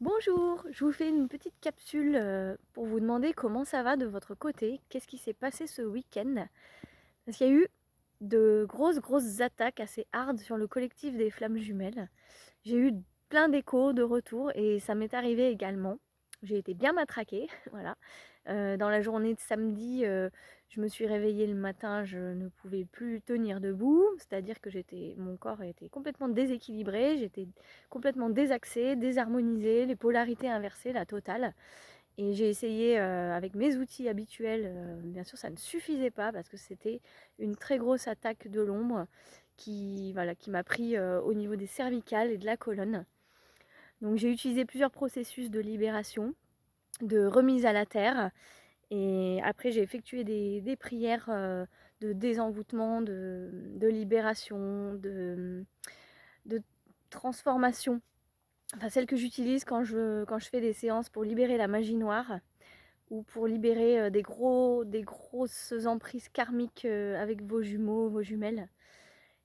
Bonjour, je vous fais une petite capsule pour vous demander comment ça va de votre côté, qu'est-ce qui s'est passé ce week-end. Parce qu'il y a eu de grosses attaques assez hard sur le collectif des Flammes Jumelles. J'ai eu plein d'échos, de retours et ça m'est arrivé également. J'ai été bien matraquée, voilà. Dans la journée de samedi, je me suis réveillée le matin, je ne pouvais plus tenir debout, c'est-à-dire que mon corps était complètement déséquilibré, j'étais complètement désaxée, désharmonisée, les polarités inversées, la totale. Et j'ai essayé avec mes outils habituels, bien sûr ça ne suffisait pas parce que c'était une très grosse attaque de l'ombre qui m'a pris au niveau des cervicales et de la colonne. Donc j'ai utilisé plusieurs processus de libération, de remise à la terre, et après j'ai effectué des prières de désenvoûtement, de libération, de transformation. Enfin celles que j'utilise quand je fais des séances pour libérer la magie noire ou pour libérer des grosses emprises karmiques avec vos jumeaux, vos jumelles.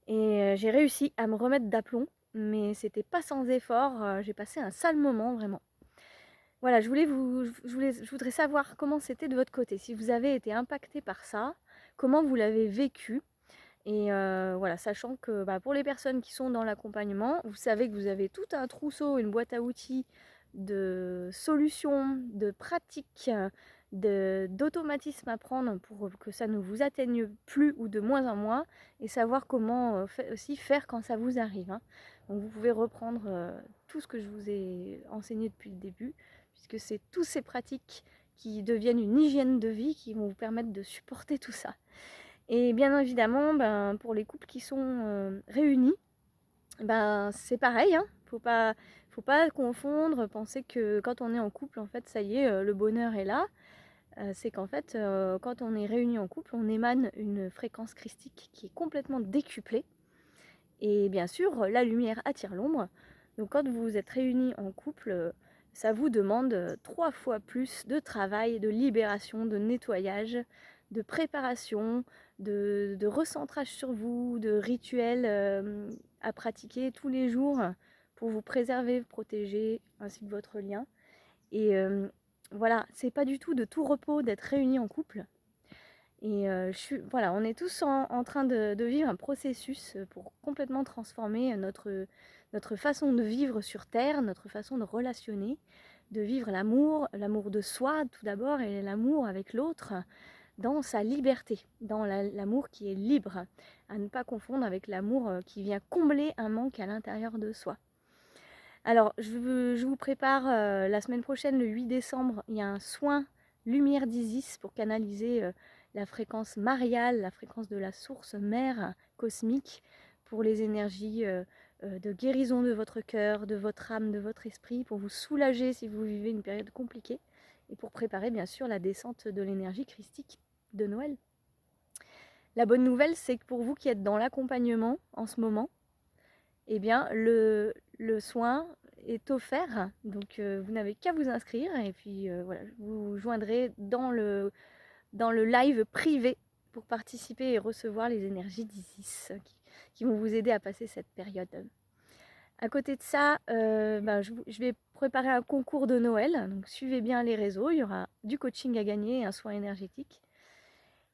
Et j'ai réussi à me remettre d'aplomb, mais c'était pas sans effort, j'ai passé un sale moment vraiment. Voilà, je voudrais savoir comment c'était de votre côté, si vous avez été impacté par ça, comment vous l'avez vécu. Et voilà, sachant que pour les personnes qui sont dans l'accompagnement, vous savez que vous avez tout un trousseau, une boîte à outils de solutions, de pratiques, d'automatismes à prendre pour que ça ne vous atteigne plus ou de moins en moins, et savoir comment aussi faire quand ça vous arrive, hein. Donc vous pouvez reprendre tout ce que je vous ai enseigné depuis le début, puisque c'est toutes ces pratiques qui deviennent une hygiène de vie qui vont vous permettre de supporter tout ça. Et bien évidemment, pour les couples qui sont réunis, c'est pareil, hein. Faut pas confondre, penser que quand on est en couple, en fait, ça y est, le bonheur est là. C'est qu'en fait, quand on est réunis en couple, on émane une fréquence christique qui est complètement décuplée. Et bien sûr, la lumière attire l'ombre. Donc quand vous êtes réunis en couple, ça vous demande 3 fois plus de travail, de libération, de nettoyage, de préparation, de recentrage sur vous, de rituels à pratiquer tous les jours pour vous préserver, protéger, ainsi que votre lien. Et voilà, c'est pas du tout de tout repos d'être réunis en couple. Et voilà, on est tous en train de vivre un processus pour complètement transformer notre façon de vivre sur Terre, notre façon de relationner, de vivre l'amour de soi tout d'abord, et l'amour avec l'autre dans sa liberté, dans l'amour qui est libre, à ne pas confondre avec l'amour qui vient combler un manque à l'intérieur de soi. Alors, je vous prépare la semaine prochaine, le 8 décembre, il y a un soin lumière d'Isis pour canaliser la fréquence mariale, la fréquence de la source mère cosmique, pour les énergies de guérison de votre cœur, de votre âme, de votre esprit, pour vous soulager si vous vivez une période compliquée, et pour préparer bien sûr la descente de l'énergie christique de Noël. La bonne nouvelle, c'est que pour vous qui êtes dans l'accompagnement en ce moment, eh bien le soin est offert, donc vous n'avez qu'à vous inscrire, et puis voilà, vous vous joindrez dans le live privé pour participer et recevoir les énergies d'Isis qui vont vous aider à passer cette période. À côté de ça, je vais préparer un concours de Noël, donc suivez bien les réseaux, il y aura du coaching à gagner et un soin énergétique.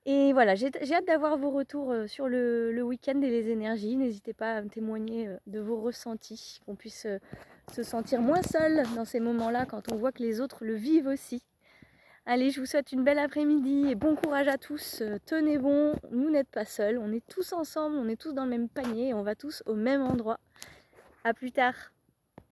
Et voilà, j'ai hâte d'avoir vos retours sur le week-end et les énergies. N'hésitez pas à me témoigner de vos ressentis, qu'on puisse se sentir moins seul dans ces moments-là quand on voit que les autres le vivent aussi. Allez, je vous souhaite une belle après-midi et bon courage à tous. Tenez bon, vous n'êtes pas seuls, on est tous ensemble, on est tous dans le même panier et on va tous au même endroit. À plus tard.